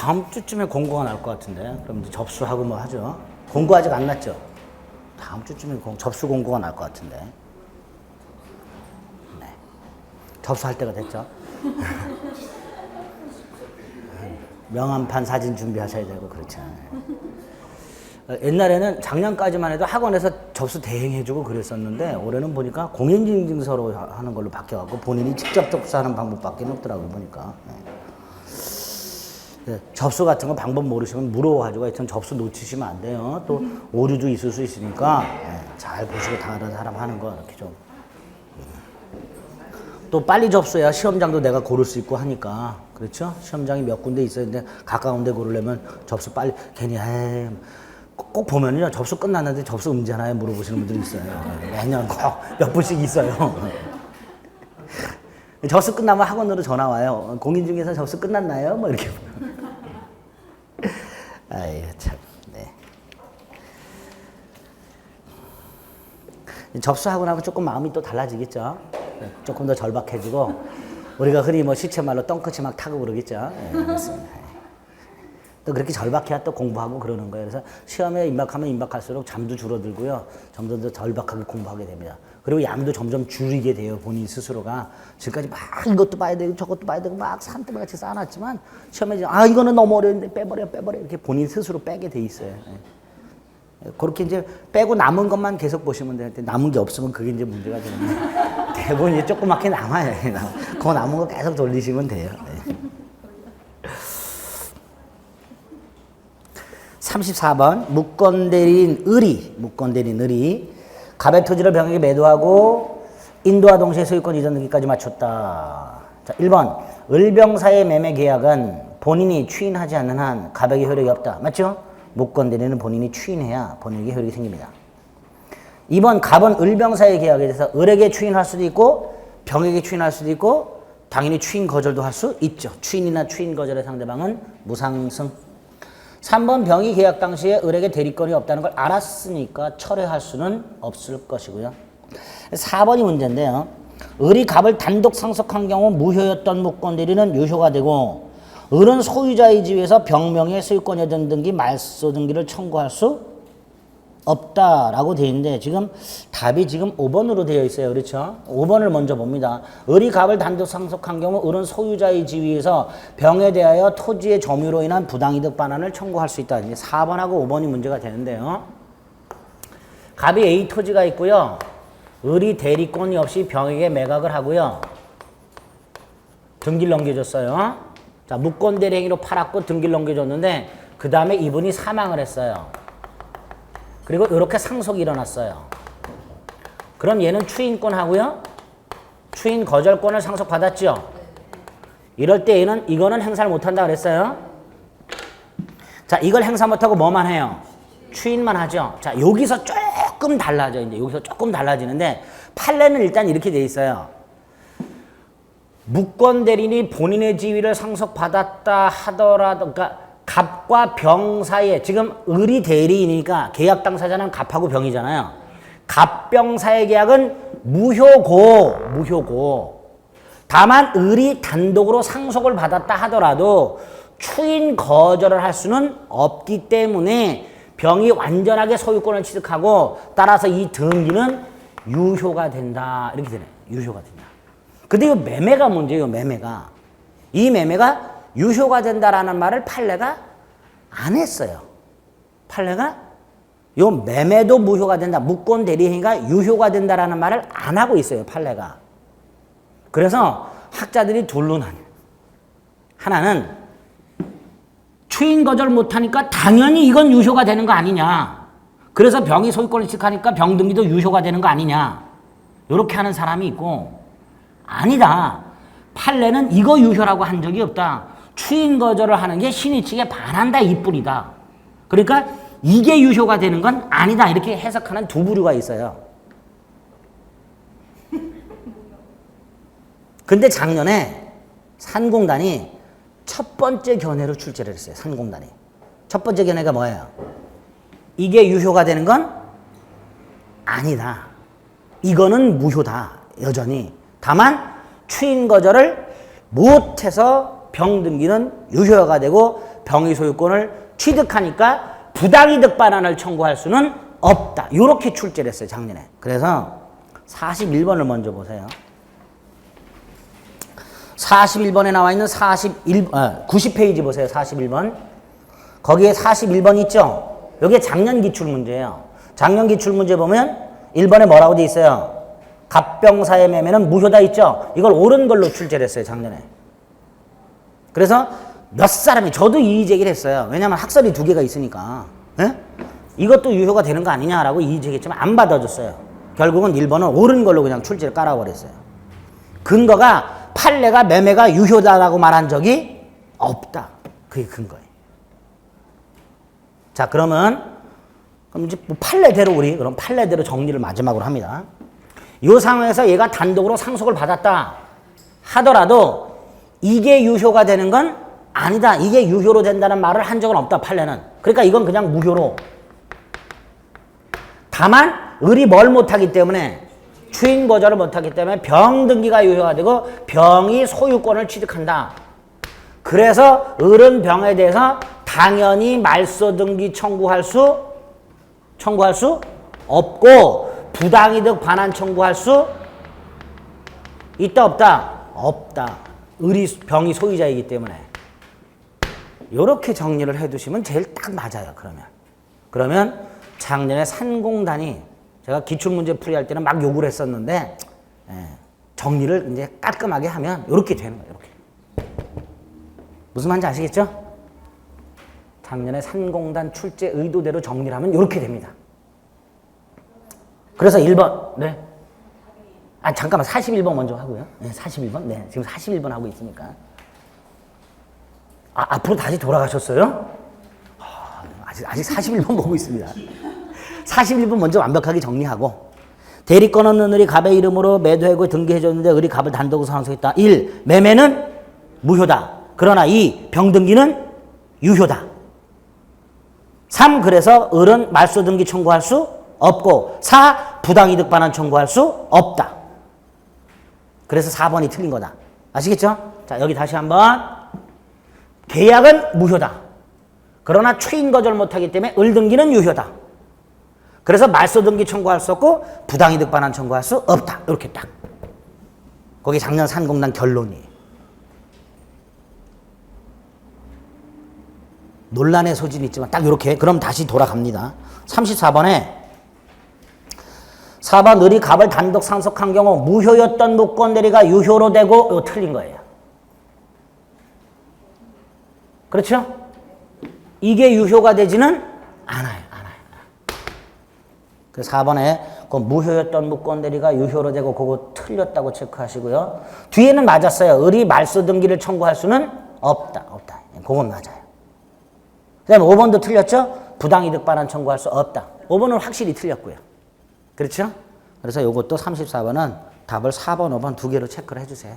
다음 주쯤에 공고가 날 것 같은데. 그럼 이제 접수하고 뭐 하죠. 공고 아직 안 났죠? 다음 주쯤에 접수 공고가 날 것 같은데. 네. 접수할 때가 됐죠. 명함판 사진 준비하셔야 되고 그렇잖아요. 옛날에는 작년까지만 해도 학원에서 접수 대행해주고 그랬었는데 올해는 보니까 공인인증서로 하는 걸로 바뀌어갖고 본인이 직접 접수하는 방법밖에 없더라고요 보니까. 접수 같은 거 방법 모르시면 물어가지고 하여튼 접수 놓치시면 안 돼요. 또 오류도 있을 수 있으니까 잘 보시고 다른 사람 하는 거 이렇게 좀. 또 빨리 접수해야 시험장도 내가 고를 수 있고 하니까. 그렇죠? 시험장이 몇 군데 있어야 되는데 가까운 데 고르려면 접수 빨리 괜히 꼭 보면요 접수 끝났는데 접수 음지하나요? 물어보시는 분들이 있어요. 매년 꼭 몇 분씩 있어요. 접수 끝나면 학원으로 전화 와요. 공인중개사 접수 끝났나요? 뭐 이렇게. 아유 참. 네. 접수하고 나면 조금 마음이 또 달라지겠죠. 조금 더 절박해지고 우리가 흔히 뭐 시체말로 똥끝이 막 타고 그러겠죠. 네, 그렇습니다. 또 그렇게 절박해야 또 공부하고 그러는 거예요. 그래서 시험에 임박하면 임박할수록 잠도 줄어들고요. 점점 더 절박하게 공부하게 됩니다. 그리고 양도 점점 줄이게 돼요. 본인 스스로가. 지금까지 막 이것도 봐야 되고 저것도 봐야 되고 막 산더미같이 쌓아놨지만 시험에 이제 이거는 너무 어려운데 빼버려 이렇게 본인 스스로 빼게 돼 있어요. 그렇게 이제 빼고 남은 것만 계속 보시면 되는데 남은 게 없으면 그게 이제 문제가 되는데 대부분 이제 조그맣게 남아요. 그거 남은 거 계속 돌리시면 돼요. 34번 무권대리인 의리 갑의 토지를 병에게 매도하고 인도와 동시에 소유권 이전 등기까지 마쳤다. 자, 1번 을병사의 매매 계약은 본인이 추인하지 않는 한 갑에게 효력이 없다. 맞죠? 무권대리는 본인이 추인해야 본인에게 효력이 생깁니다. 2번 갑은 을병사의 계약에 대해서 을에게 추인할 수도 있고 병에게 추인할 수도 있고 당연히 추인 거절도 할 수 있죠. 추인이나 추인 거절의 상대방은 무상승. 3번 병이 계약 당시에 을에게 대리권이 없다는 걸 알았으니까 철회할 수는 없을 것이고요. 4번이 문제인데요. 을이 갑을 단독 상속한 경우 무효였던 무권대리는 유효가 되고 을은 소유자의 지위에서 병명의 소유권 여전 등기 말소 등기를 청구할 수 없다라고 되어 있는데 지금 답이 지금 5번으로 되어 있어요. 그렇죠? 5번을 먼저 봅니다. 을이 갑을 단독 상속한 경우 을은 소유자의 지위에서 병에 대하여 토지의 점유로 인한 부당이득 반환을 청구할 수 있다. 4번하고 5번이 문제가 되는데요. 갑이 A 토지가 있고요. 을이 대리권이 없이 병에게 매각을 하고요. 등기를 넘겨줬어요. 자, 무권대리 행위로 팔았고 등기를 넘겨줬는데 그 다음에 이분이 사망을 했어요. 그리고 이렇게 상속이 일어났어요. 그럼 얘는 추인권 하고요. 추인 거절권을 상속받았죠. 이럴 때 얘는 이거는 행사를 못한다 그랬어요. 자, 이걸 행사 못하고 뭐만 해요? 추인만 하죠. 자, 여기서 조금 달라져. 이제 여기서 조금 달라지는데 판례는 일단 이렇게 돼 있어요. 무권대리인이 본인의 지위를 상속받았다 하더라도 그러니까 갑과 병 사이에 지금 을이 대리인이니까 계약 당사자는 갑하고 병이잖아요. 갑병 사이의 계약은 무효고 다만 을이 단독으로 상속을 받았다 하더라도 추인 거절을 할 수는 없기 때문에 병이 완전하게 소유권을 취득하고 따라서 이 등기는 유효가 된다. 이렇게 되네. 유효가 된다. 근데 이 매매가 문제예요. 매매가. 이 매매가 유효가 된다라는 말을 판례가 안 했어요. 판례가 요 매매도 무효가 된다. 무권 대리 행위가 유효가 된다라는 말을 안 하고 있어요. 판례가. 그래서 학자들이 둘로 나뉘어요. 하나는 추인 거절 못하니까 당연히 이건 유효가 되는 거 아니냐. 그래서 병이 소유권을 취득하니까 병등기도 유효가 되는 거 아니냐. 이렇게 하는 사람이 있고 아니다. 판례는 이거 유효라고 한 적이 없다. 추인 거절을 하는 게 신의칙에 반한다 이뿐이다. 그러니까 이게 유효가 되는 건 아니다. 이렇게 해석하는 두 부류가 있어요. 근데 작년에 산공단이 첫 번째 견해로 출제를 했어요. 산공단이. 첫 번째 견해가 뭐예요? 이게 유효가 되는 건 아니다. 이거는 무효다. 여전히. 다만 추인 거절을 못해서 병등기는 유효가 되고 병의 소유권을 취득하니까 부당이득 반환을 청구할 수는 없다. 이렇게 출제를 했어요, 작년에. 그래서 41번을 먼저 보세요. 41번에 나와 있는 90페이지 보세요. 41번. 거기에 41번 있죠? 이게 작년 기출문제예요. 작년 기출문제 보면 1번에 뭐라고 돼 있어요? 갑병사의 매매는 무효다 있죠? 이걸 옳은 걸로 출제를 했어요, 작년에. 그래서 몇 사람이, 저도 이의 제기를 했어요. 왜냐면 학설이 두 개가 있으니까. 에? 이것도 유효가 되는 거 아니냐라고 이의 제기했지만 안 받아줬어요. 결국은 1번은 옳은 걸로 그냥 출제를 깔아버렸어요. 근거가 판례가 매매가 유효다라고 말한 적이 없다. 그게 근거예요. 자, 그럼 이제 뭐 판례대로 그럼 판례대로 정리를 마지막으로 합니다. 이 상황에서 얘가 단독으로 상속을 받았다 하더라도 이게 유효가 되는 건 아니다. 이게 유효로 된다는 말을 한 적은 없다, 판례는. 그러니까 이건 그냥 무효로. 다만 을이 뭘 못하기 때문에 추인 거절을 못하기 때문에 병등기가 유효가 되고 병이 소유권을 취득한다. 그래서 을은 병에 대해서 당연히 말소등기 청구할 수 없고 부당이득 반환 청구할 수 있다 없다? 없다. 을이 병이 소유자이기 때문에. 이렇게 정리를 해두시면 제일 딱 맞아요. 그러면 작년에 산공단이 제가 기출문제 풀이할 때는 막 욕을 했었는데 정리를 이제 깔끔하게 하면 이렇게 되는 거예요. 이렇게. 무슨 말인지 아시겠죠? 작년에 산공단 출제 의도대로 정리를 하면 이렇게 됩니다. 그래서 1번, 네. 아, 잠깐만, 41번 먼저 하고요. 네, 41번. 네, 지금 41번 하고 있으니까. 아, 앞으로 다시 돌아가셨어요? 아직 41번 보고 있습니다. 41번 먼저 완벽하게 정리하고. 대리권 없는 을이 갑의 이름으로 매도하고 등기해줬는데 을이 갑을 단독으로 상속했다. 1. 매매는 무효다. 그러나 2. 병등기는 유효다. 3. 그래서 을은 말소등기 청구할 수 없고 4. 부당이득 반환 청구할 수 없다. 그래서 4번이 틀린 거다. 아시겠죠? 자, 여기 다시 한번. 계약은 무효다. 그러나 추인 거절 못하기 때문에 을등기는 유효다. 그래서 말소등기 청구할 수 없고 부당이득 반환 청구할 수 없다. 이렇게 딱. 거기 작년 산공단 결론이에요. 논란의 소진이 있지만 딱 이렇게. 그럼 다시 돌아갑니다. 34번에 4번 을이 갑을 단독 상속한 경우 무효였던 무권 대리가 유효로 되고 이거 틀린 거예요. 그렇죠? 이게 유효가 되지는 않아요. 그래서 4번에 그 무효였던 무권 대리가 유효로 되고 그거 틀렸다고 체크하시고요. 뒤에는 맞았어요. 을이 말소등기를 청구할 수는 없다. 그건 맞아요. 그 다음에 5번도 틀렸죠? 부당이득 반환 청구할 수 없다. 5번은 확실히 틀렸고요. 그렇죠? 그래서 이것도 34번은 답을 4번, 5번 두 개로 체크를 해주세요.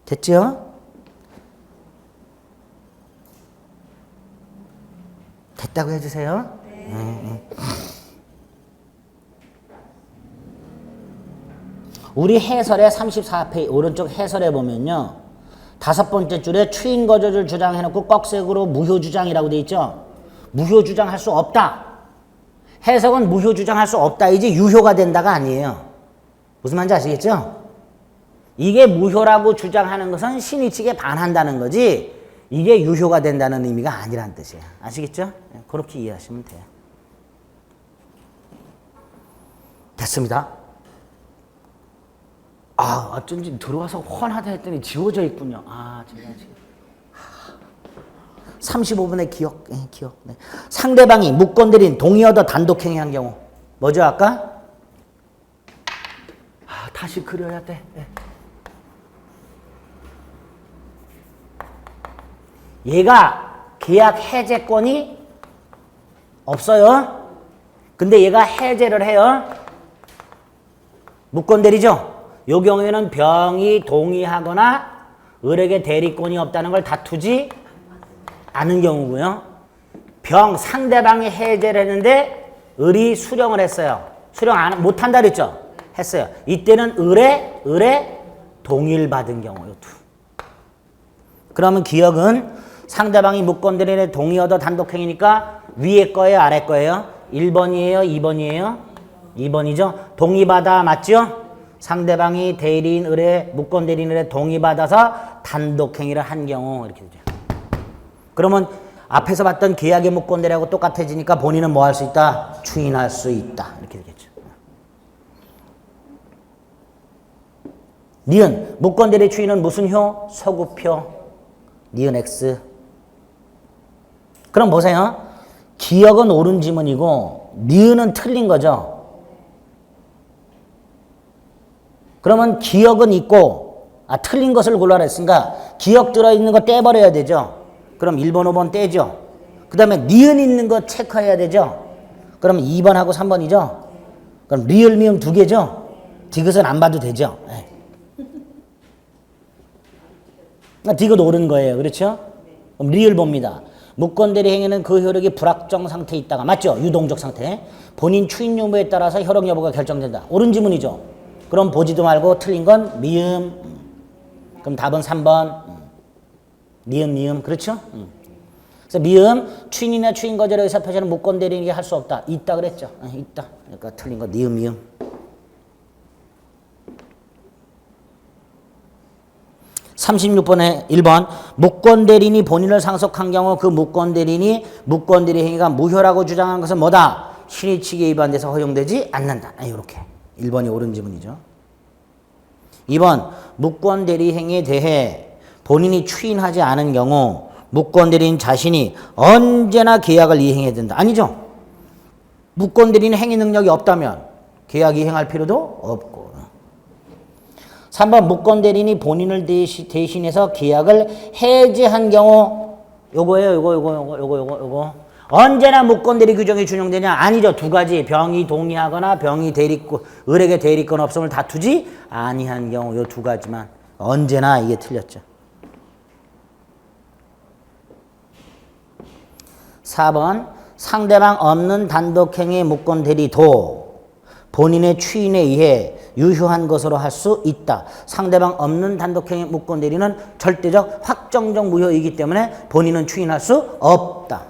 됐죠? 됐다고 해주세요. 네. 우리 해설의 34페이지 오른쪽 해설에 보면요. 5번째 줄에 추인 거절을 주장해놓고 꺽쇠으로 무효 주장이라고 돼 있죠. 무효 주장할 수 없다. 해석은 무효 주장할 수 없다이지 유효가 된다가 아니에요. 무슨 말인지 아시겠죠? 이게 무효라고 주장하는 것은 신의 측에 반한다는 거지 이게 유효가 된다는 의미가 아니란 뜻이에요. 아시겠죠? 그렇게 이해하시면 돼요. 됐습니다. 아, 어쩐지 들어와서 훤하다 했더니 지워져 있군요. 아, 제가 지금. 35분의 기억. 네. 상대방이 무권 대리인 동의 얻어 단독 행위한 경우. 뭐죠, 아까? 아, 다시 그려야 돼. 네. 얘가 계약 해제권이 없어요. 근데 얘가 해제를 해요. 무권 대리죠. 이 경우에는 병이 동의하거나 을에게 대리권이 없다는 걸 다투지 않은 경우고요. 병 상대방이 해제를 했는데 을이 수령을 했어요. 수령 못한다 그랬죠. 했어요. 이때는 을에 동의를 받은 경우 요 두. 그러면 기억은 상대방이 무건대리인의 동의 얻어 단독행위니까 위에 거예요, 아래 거예요? 1번이에요, 2번이에요? 2번이죠. 동의받아 맞죠? 상대방이 대리인 을의 무건대리인 을의 동의받아서 단독행위를 한 경우 이렇게 되죠. 그러면 앞에서 봤던 계약의 무건대리하고 똑같아지니까 본인은 뭐 할 수 있다? 추인할 수 있다. 이렇게 되겠죠. 니은 무건대리 추인은 무슨 효? 소구표. 니은 X. 그럼 보세요. 기억은 옳은 지문이고 니은은 틀린 거죠. 그러면 기억은 있고 틀린 것을 골라라 했으니까 기억 들어있는 거 떼버려야 되죠. 그럼 1번, 5번 떼죠. 그 다음에 니은 있는 거 체크해야 되죠. 그럼 2번하고 3번이죠. 그럼 리을, 미음 두 개죠. 디귿은 안 봐도 되죠. 디귿 옳은 거예요. 그렇죠? 그럼 리을 봅니다. 무건대리 행위는 그 효력이 불확정 상태에 있다가 맞죠? 유동적 상태. 본인 추인 유무에 따라서 효력 여부가 결정된다. 옳은 지문이죠. 그럼 보지도 말고 틀린 건 미음. 그럼 답은 3번. 미음, 미음. 그렇죠? 그래서 미음, 추인이나 추인 거절의 의사 표시는 무건대리인에게 할 수 없다. 있다 그랬죠? 있다. 그러니까 틀린 거 미음, 미음. 36번에 1번 무건대리인이 본인을 상속한 경우 그 무건대리인이 무건대리 행위가 무효라고 주장한 것은 뭐다? 신의칙에 위반돼서 허용되지 않는다. 이렇게 1번이 옳은 지문이죠. 2번 무건대리 행위에 대해 본인이 추인하지 않은 경우 무건대리인 자신이 언제나 계약을 이행해야 된다. 아니죠. 무건대리인 행위 능력이 없다면 계약 이행할 필요도 없고. 3번 무건대리인이 본인을 대신해서 계약을 해지한 경우 요거예요. 요거. 언제나 무건대리 규정이 준용되냐? 아니죠. 두 가지. 병이 동의하거나 병이 대리권, 을에게 대리권 없음을 다투지 아니한 경우 요 두 가지만. 언제나 이게 틀렸죠. 4번 상대방 없는 단독행위 무건대리도 본인의 추인에 의해 유효한 것으로 할 수 있다. 상대방 없는 단독행위 무건대리는 절대적 확정적 무효이기 때문에 본인은 추인할 수 없다.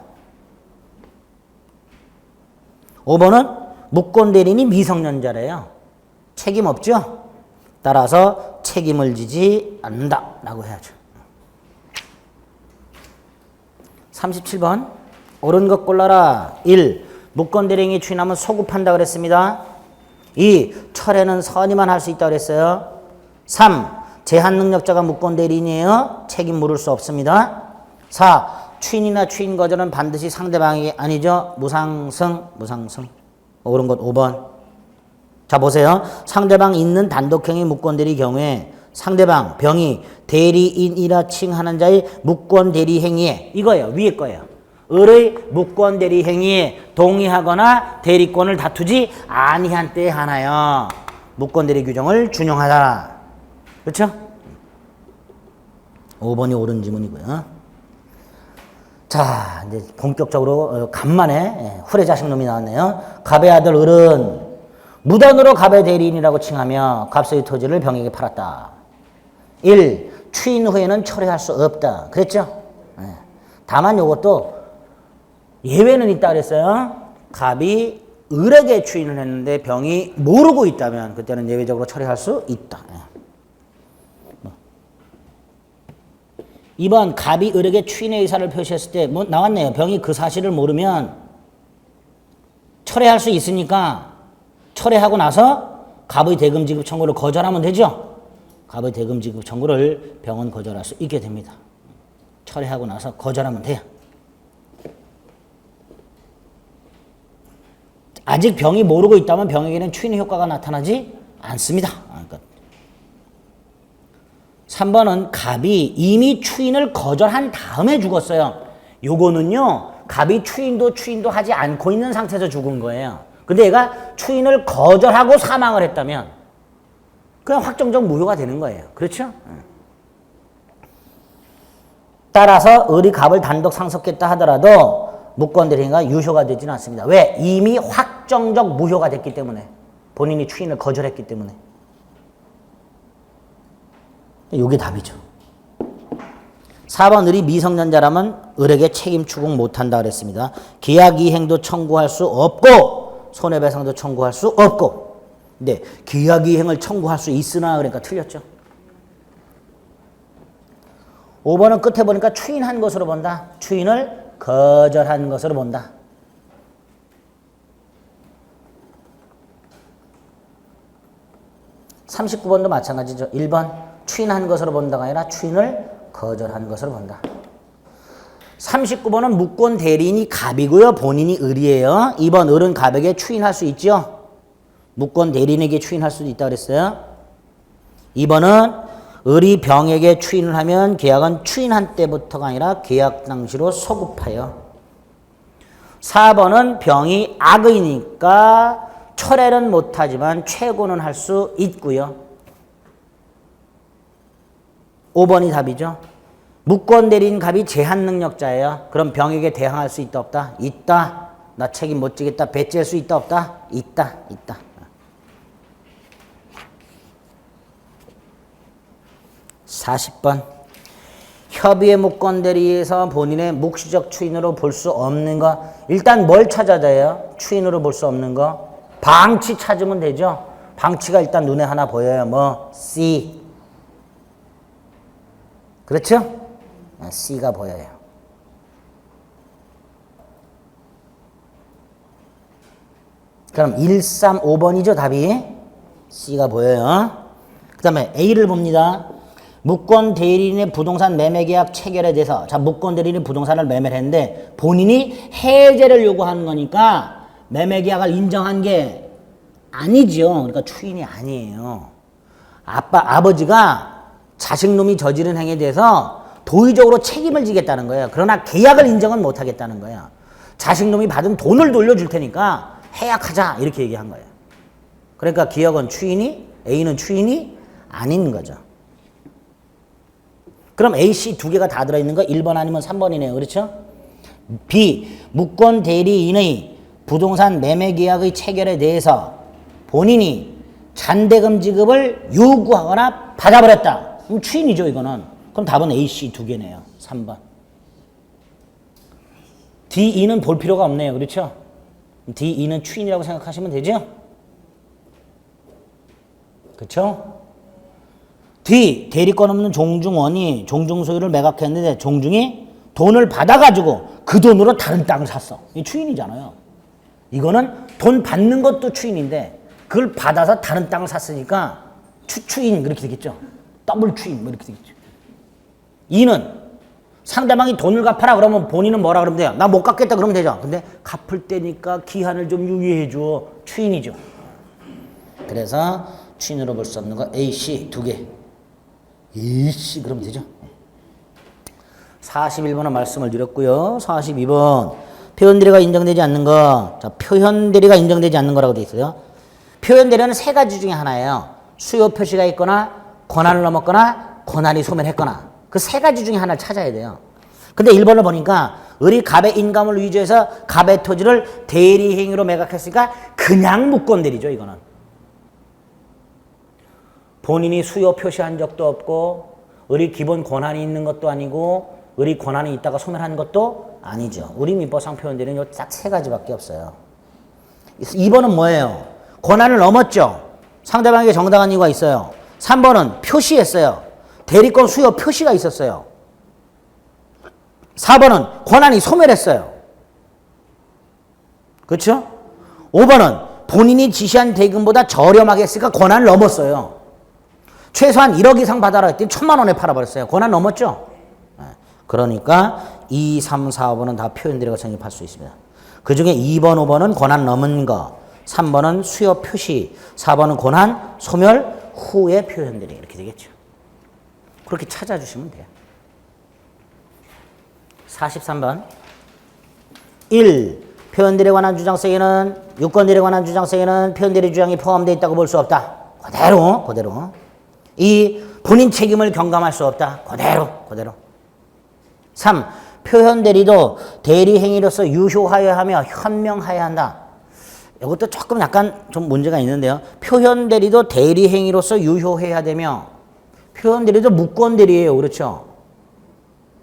5번은 무건대리인이 미성년자래요. 책임 없죠? 따라서 책임을 지지 않는다 라고 해야죠. 37번 옳은 것 골라라. 1. 무건대리인이 추인하면 소급한다 그랬습니다. 2. 철회는 선의만 할 수 있다고 그랬어요. 3. 제한능력자가 무건대리인이에요. 책임 물을 수 없습니다. 4. 추인이나 추인 거절은 반드시 상대방이 아니죠. 무상승. 옳은 것 5번. 자 보세요. 상대방 있는 단독행위 무건대리 경우에 상대방 병이 대리인이라 칭하는 자의 무건대리 행위에 이거예요. 위에 거예요. 을의 무건대리 행위에 동의하거나 대리권을 다투지 아니한 때에 하나여 무건대리 규정을 준용하라. 그렇죠? 5번이 옳은 지문이고요. 자, 이제 본격적으로 간만에 후레자식 놈이 나왔네요. 갑의 아들 을은 무단으로 갑의 대리인이라고 칭하며 갑소의 토지를 병에게 팔았다. 1. 추인 후에는 철회할 수 없다. 그랬죠? 다만 이것도 예외는 있다 그랬어요. 갑이 을에게 추인을 했는데 병이 모르고 있다면 그때는 예외적으로 처리할 수 있다. 2번 갑이 을에게 추인의 의사를 표시했을 때 뭐 나왔네요. 병이 그 사실을 모르면 철회할 수 있으니까 철회하고 나서 갑의 대금 지급 청구를 거절하면 되죠. 갑의 대금 지급 청구를 병은 거절할 수 있게 됩니다. 철회하고 나서 거절하면 돼요. 아직 병이 모르고 있다면 병에게는 추인의 효과가 나타나지 않습니다. 그러니까 3번은 갑이 이미 추인을 거절한 다음에 죽었어요. 요거는요. 갑이 추인도 하지 않고 있는 상태에서 죽은 거예요. 근데 얘가 추인을 거절하고 사망을 했다면 그냥 확정적 무효가 되는 거예요. 그렇죠? 따라서 을이 갑을 단독 상속했다 하더라도 무건대리 행위가 유효가 되지는 않습니다. 왜? 이미 확정적 무효가 됐기 때문에 본인이 추인을 거절했기 때문에. 이게 답이죠. 4번 을이 미성년자라면 을에게 책임 추궁 못한다 그랬습니다. 계약 이행도 청구할 수 없고 손해배상도 청구할 수 없고. 근데 계약 이행을 청구할 수 있으나 그러니까 틀렸죠. 5번은 끝에 보니까 추인한 것으로 본다. 추인을 거절한 것으로 본다. 39번도 마찬가지죠. 1번 추인한 것으로 본다가 아니라 추인을 거절한 것으로 본다. 39번은 무권 대리인이 갑이고요. 본인이 을이에요. 2번 을은 갑에게 추인할 수 있죠. 무권 대리인에게 추인할 수도 있다고 그랬어요. 2번은 을이 병에게 추인을 하면 계약은 추인한 때부터가 아니라 계약 당시로 소급하여. 4번은 병이 악의니까 철회는 못하지만 최고는 할 수 있고요. 5번이 답이죠. 무권 대리인 갑이 제한 능력자예요. 그럼 병에게 대항할 수 있다 없다? 있다. 나 책임 못 지겠다. 배째할 수 있다 없다? 있다. 있다. 40번 협의의 무권 대리에서 본인의 묵시적 추인으로 볼 수 없는 거. 일단 뭘 찾아야 돼요? 추인으로 볼 수 없는 거. 방치 찾으면 되죠. 방치가 일단 눈에 하나 보여요. 뭐 C. 그렇죠? C가 보여요. 그럼 1, 3, 5번이죠 답이. C가 보여요. 그 다음에 A를 봅니다. 무권 대리인의 부동산 매매 계약 체결에 대해서, 자, 무권 대리인이 부동산을 매매를 했는데 본인이 해제를 요구하는 거니까 매매 계약을 인정한 게 아니죠. 그러니까 추인이 아니에요. 아버지가 자식놈이 저지른 행위에 대해서 도의적으로 책임을 지겠다는 거예요. 그러나 계약을 인정은 못 하겠다는 거예요. 자식놈이 받은 돈을 돌려줄 테니까 해약하자 이렇게 얘기한 거예요. 그러니까 기억은 추인이, A는 추인이 아닌 거죠. 그럼 A, C 두 개가 다 들어있는 거 1번 아니면 3번이네요. 그렇죠? B, 무권 대리인의 부동산 매매 계약의 체결에 대해서 본인이 잔대금 지급을 요구하거나 받아버렸다. 그럼 추인이죠, 이거는. 그럼 답은 A, C 두 개네요. 3번. D, E는 볼 필요가 없네요. 그렇죠? D, E는 추인이라고 생각하시면 되죠? 그렇죠? D, 대리권 없는 종중원이 종중소유를 매각했는데 종중이 돈을 받아가지고 그 돈으로 다른 땅을 샀어. 이 추인이잖아요. 이거는 돈 받는 것도 추인인데 그걸 받아서 다른 땅을 샀으니까 추인 그렇게 되겠죠. 더블 추인 뭐 이렇게 되겠죠. E는 상대방이 돈을 갚아라 그러면 본인은 뭐라 그러면 돼요? 나 못 갚겠다 그러면 되죠. 근데 갚을 때니까 기한을 좀 유예해 줘. 추인이죠. 그래서 추인으로 볼 수 없는 거 A, C 두 개. 이씨 그러면 되죠. 41번은 말씀을 드렸고요. 42번 표현대리가 인정되지 않는 거. 자, 표현대리가 인정되지 않는 거라고 되어 있어요. 표현대리는 세 가지 중에 하나예요. 수요 표시가 있거나 권한을 넘었거나 권한이 소멸했거나 그 세 가지 중에 하나를 찾아야 돼요. 근데 1번을 보니까 을이 갑의 인감을 위조해서 갑의 토지를 대리행위로 매각했으니까 그냥 무권대리죠. 이거는. 본인이 수요 표시한 적도 없고 을이 기본 권한이 있는 것도 아니고 을이 권한이 있다가 소멸한 것도 아니죠. 우리 민법상 표현되는 딱 세 가지밖에 없어요. 2번은 뭐예요? 권한을 넘었죠. 상대방에게 정당한 이유가 있어요. 3번은 표시했어요. 대리권 수요 표시가 있었어요. 4번은 권한이 소멸했어요. 그렇죠? 5번은 본인이 지시한 대금보다 저렴하게 했으니까 권한을 넘었어요. 최소한 1억 이상 받아라 했더니 1,000만 원에 팔아버렸어요. 권한 넘었죠? 그러니까 2, 3, 4, 5번은 다 표현대리가 성립할 수 있습니다. 그 중에 2번, 5번은 권한 넘은 거, 3번은 수요 표시, 4번은 권한 소멸 후의 표현대리 이렇게 되겠죠. 그렇게 찾아주시면 돼요. 43번 1. 표현대리에 관한 주장성에는 유권대리에 관한 주장성에는 표현대리 주장이 포함되어 있다고 볼 수 없다. 그대로. 2. 본인 책임을 경감할 수 없다. 그대로. 3. 표현대리도 대리행위로서 유효하여야 하며 현명하여야 한다. 이것도 조금 약간 좀 문제가 있는데요. 표현 대리도 대리 행위로서 유효해야 되며 표현 대리도 무권 대리예요. 그렇죠?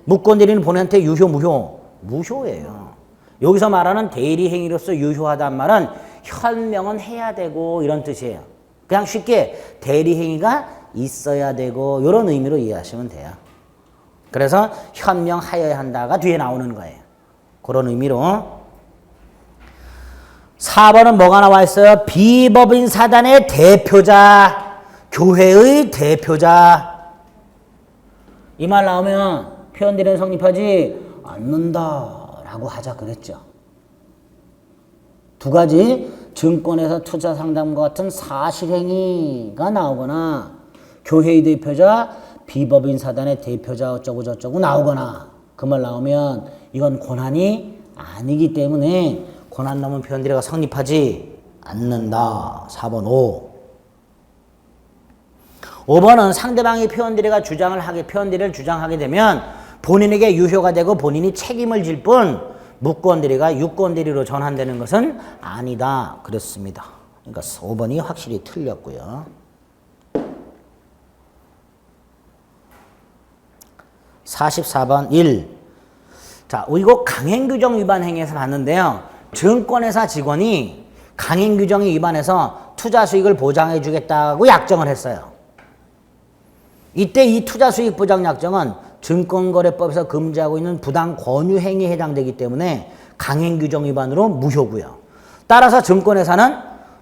무권 대리는 본인한테 유효 무효? 무효예요. 여기서 말하는 대리 행위로서 유효하단 말은 현명은 해야 되고 이런 뜻이에요. 그냥 쉽게 대리 행위가 있어야 되고 이런 의미로 이해하시면 돼요. 그래서 현명하여야 한다가 뒤에 나오는 거예요. 그런 의미로 4번은 뭐가 나와 있어요? 비법인 사단의 대표자, 교회의 대표자. 이 말 나오면 표현 대리는 성립하지 않는다라고 하자 그랬죠. 두 가지 증권에서 투자 상담과 같은 사실행위가 나오거나 교회의 대표자, 비법인 사단의 대표자 어쩌고 저쩌고 나오거나 그 말 나오면 이건 권한이 아니기 때문에 권한 넘은 표현 대리가 성립하지 않는다. 4번 5. 5번은 상대방이 표현 대리를 주장하게 되면 본인에게 유효가 되고 본인이 책임을 질 뿐 무권 대리가 유권 대리로 전환되는 것은 아니다. 그렇습니다. 그러니까 5번이 확실히 틀렸고요. 44번 1. 자, 이거 강행규정 위반 행위에서 봤는데요. 증권회사 직원이 강행규정에 위반해서 투자 수익을 보장해 주겠다고 약정을 했어요. 이때 이 투자 수익 보장 약정은 증권거래법에서 금지하고 있는 부당 권유 행위에 해당되기 때문에 강행규정 위반으로 무효고요. 따라서 증권회사는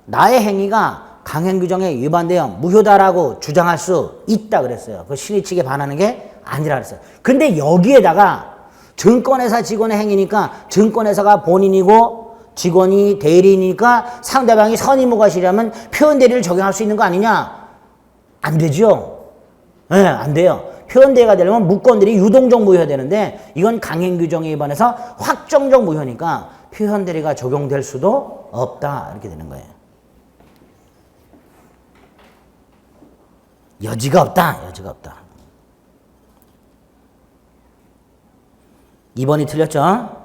나의 행위가 강행규정에 위반되어 무효다라고 주장할 수 있다 그랬어요. 그 신의 측에 반하는 게 아니라 그랬어요. 근데 여기에다가 증권회사 직원의 행위니까 증권회사가 본인이고 직원이 대리니까 상대방이 선의무과실이라면 표현 대리를 적용할 수 있는 거 아니냐? 안 되죠. 네, 안 돼요. 표현 대리가 되려면 무권 대리 유동적 무효해야 되는데 이건 강행규정에 위반해서 확정적 무효니까 표현 대리가 적용될 수도 없다. 이렇게 되는 거예요. 여지가 없다. 2번이 틀렸죠?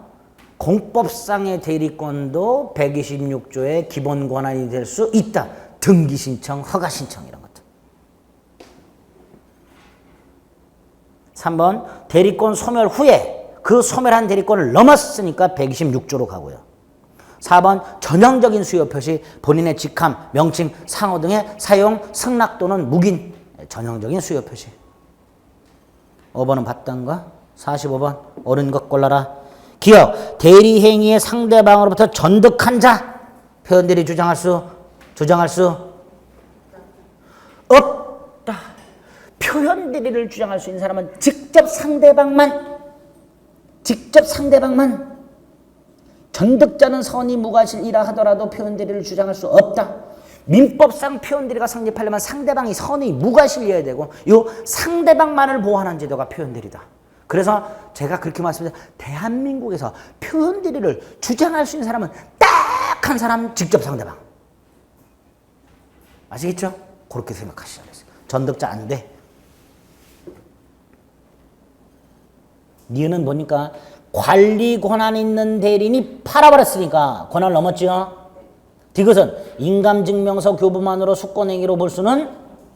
공법상의 대리권도 126조의 기본 권한이 될 수 있다. 등기 신청, 허가 신청 이런 것들. 3번 대리권 소멸 후에 그 소멸한 대리권을 넘었으니까 126조로 가고요. 4번 전형적인 수요 표시, 본인의 직함, 명칭, 상호 등의 사용, 승낙 또는 묵인, 전형적인 수요 표시. 5번은 봤던 거. 45번 옳은 것 골라라. 기억, 대리 행위의 상대방으로부터 전득한 자. 표현 대리 주장할 수 없다. 표현 대리를 주장할 수 있는 사람은 직접 상대방만. 전득자는 선의무과실이라 하더라도 표현 대리를 주장할 수 없다. 민법상 표현 대리가 성립하려면 상대방이 선의무과실이어야 되고 이 상대방만을 보호하는 제도가 표현 대리다. 그래서 제가 그렇게 말씀드려요. 대한민국에서 표현 대리를 주장할 수 있는 사람은 딱 한 사람, 직접 상대방. 아시겠죠? 그렇게 생각하시죠. 전득자 안 돼. 니은은 보니까 관리 권한 있는 대리인이 팔아버렸으니까 권한을 넘었죠. 디귿은 인감증명서 교부만으로 수권행위로 볼 수는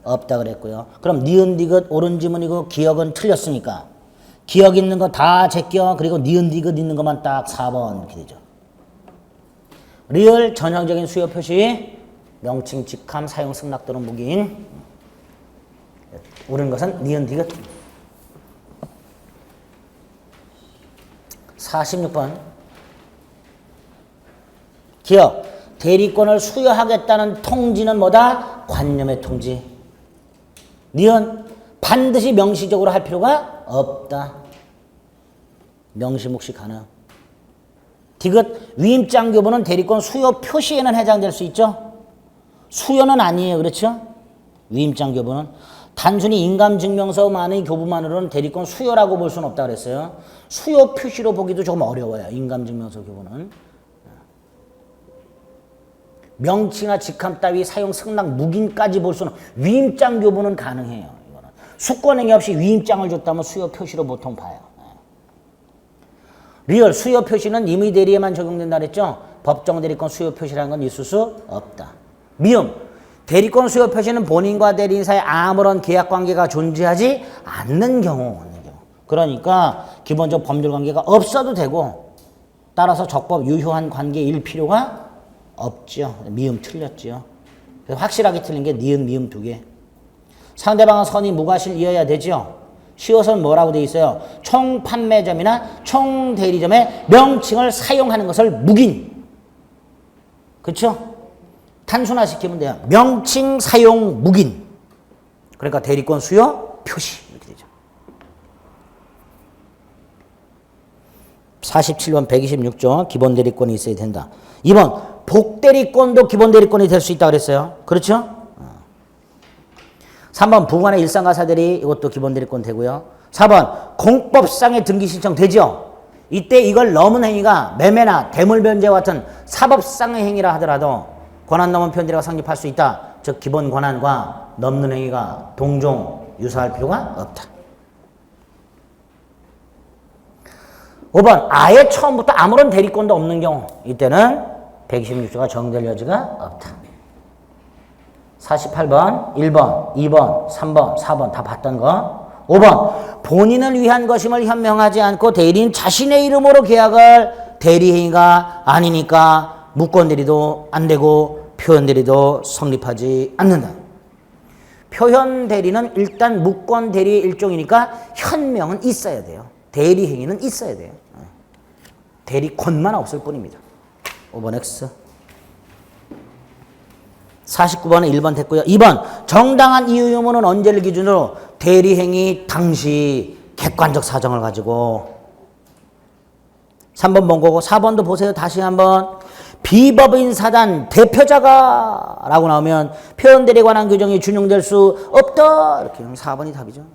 없다 그랬고요. 그럼 니은 디귿 옳은 지문이고 기억은 틀렸으니까 기억 있는 거 다 제껴. 그리고 니은 디귿 있는 것만 딱 4번 이렇게 되죠. 리을 전형적인 수요 표시, 명칭, 직함, 사용, 승낙 또는 묵인. 옳은 것은 니은 디귿. 46번 기억, 대리권을 수여하겠다는 통지는 뭐다? 관념의 통지. 니은 반드시 명시적으로 할 필요가 없다. 명시묵시 가능. 디귿 위임장 교부는 대리권 수요 표시에는 해당될 수 있죠. 수요는 아니에요. 그렇죠? 위임장 교부는 단순히 인감증명서만의 교부만으로는 대리권 수요라고 볼 수는 없다 그랬어요. 수요 표시로 보기도 조금 어려워요. 인감증명서 교부는. 명칭이나 직함 따위 사용 승낙 묵인까지 볼 수는 위임장 교부는 가능해요. 이거는 수권행위 없이 위임장을 줬다면 수요 표시로 보통 봐요. 리얼 수요 표시는 임의 대리에만 적용된다 그랬죠. 법정 대리권 수요 표시라는 건 있을 수 없다. 미음. 대리권 수요 표시는 본인과 대리인 사이에 아무런 계약 관계가 존재하지 않는 경우. 그러니까 기본적 법률 관계가 없어도 되고 따라서 적법 유효한 관계일 필요가 없죠. 미음 틀렸죠. 확실하게 틀린 게 니은, 미음 두 개. 상대방은 선의 무과실이어야 되죠. 시옷은 뭐라고 되어 있어요? 총 판매점이나 총 대리점의 명칭을 사용하는 것을 묵인. 그렇죠? 단순화시키면 돼요. 명칭 사용 묵인. 그러니까 대리권 수요 표시 이렇게 되죠. 47번 126조 기본 대리권이 있어야 된다. 2번 복대리권도 기본 대리권이 될 수 있다 그랬어요. 그렇죠? 3번 부관의 일상가사대리 이것도 기본 대리권 되고요. 4번 공법상의 등기 신청 되죠. 이때 이걸 넘은 행위가 매매나 대물변제와 같은 사법상의 행위라 하더라도 권한 넘은 편대리가 성립할 수 있다. 즉 기본 권한과 넘는 행위가 동종 유사할 필요가 없다. 5번 아예 처음부터 아무런 대리권도 없는 경우 이때는 126조가 적용될 여지가 없다. 48번, 1번, 2번, 3번, 4번 다 봤던 거. 5번 본인을 위한 것임을 현명하지 않고 대리인 자신의 이름으로 계약을 대리행위가 아니니까 무권대리도 안 되고 표현대리도 성립하지 않는다. 표현대리는 일단 무권대리의 일종이니까 현명은 있어야 돼요. 대리행위는 있어야 돼요. 대리권만 없을 뿐입니다. 5번 X. 49번은 1번 됐고요. 2번 정당한 이유 유무는 언제를 기준으로 대리행위 당시 객관적 사정을 가지고 3번 본 거고 4번도 보세요. 다시 한번 비법인 사단 대표자가 라고 나오면 표현대리에 관한 규정이 준용될 수 없다. 이렇게 4번이 답이죠.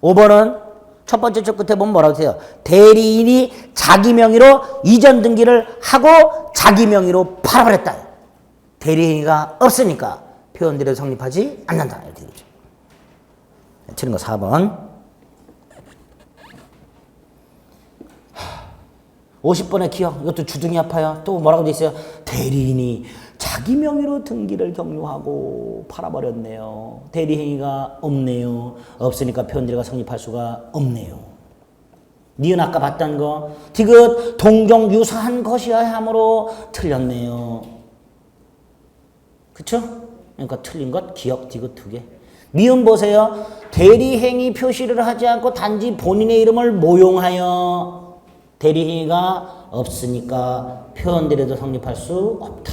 5번은 첫 번째 쪽 끝에 보면 뭐라고 해요? 대리인이 자기 명의로 이전 등기를 하고 자기 명의로 팔아버렸다. 대리행위가 없으니까 표현대리도 성립하지 않는다. 이렇게 되죠. 틀린 거 4번. 50번의 기억. 이것도 주둥이 아파요. 또 뭐라고 돼 있어요? 대리인이 자기 명의로 등기를 경료하고 팔아버렸네요. 대리행위가 없네요. 없으니까 표현대리가 성립할 수가 없네요. 니은 아까 봤던 거 디귿 동종 유사한 것이어야 하므로 틀렸네요. 그쵸? 그러니까 틀린 것 기억 디귿 두 개. 미음 보세요. 대리행위 표시를 하지 않고 단지 본인의 이름을 모용하여 대리행위가 없으니까 표현대리도 성립할 수 없다.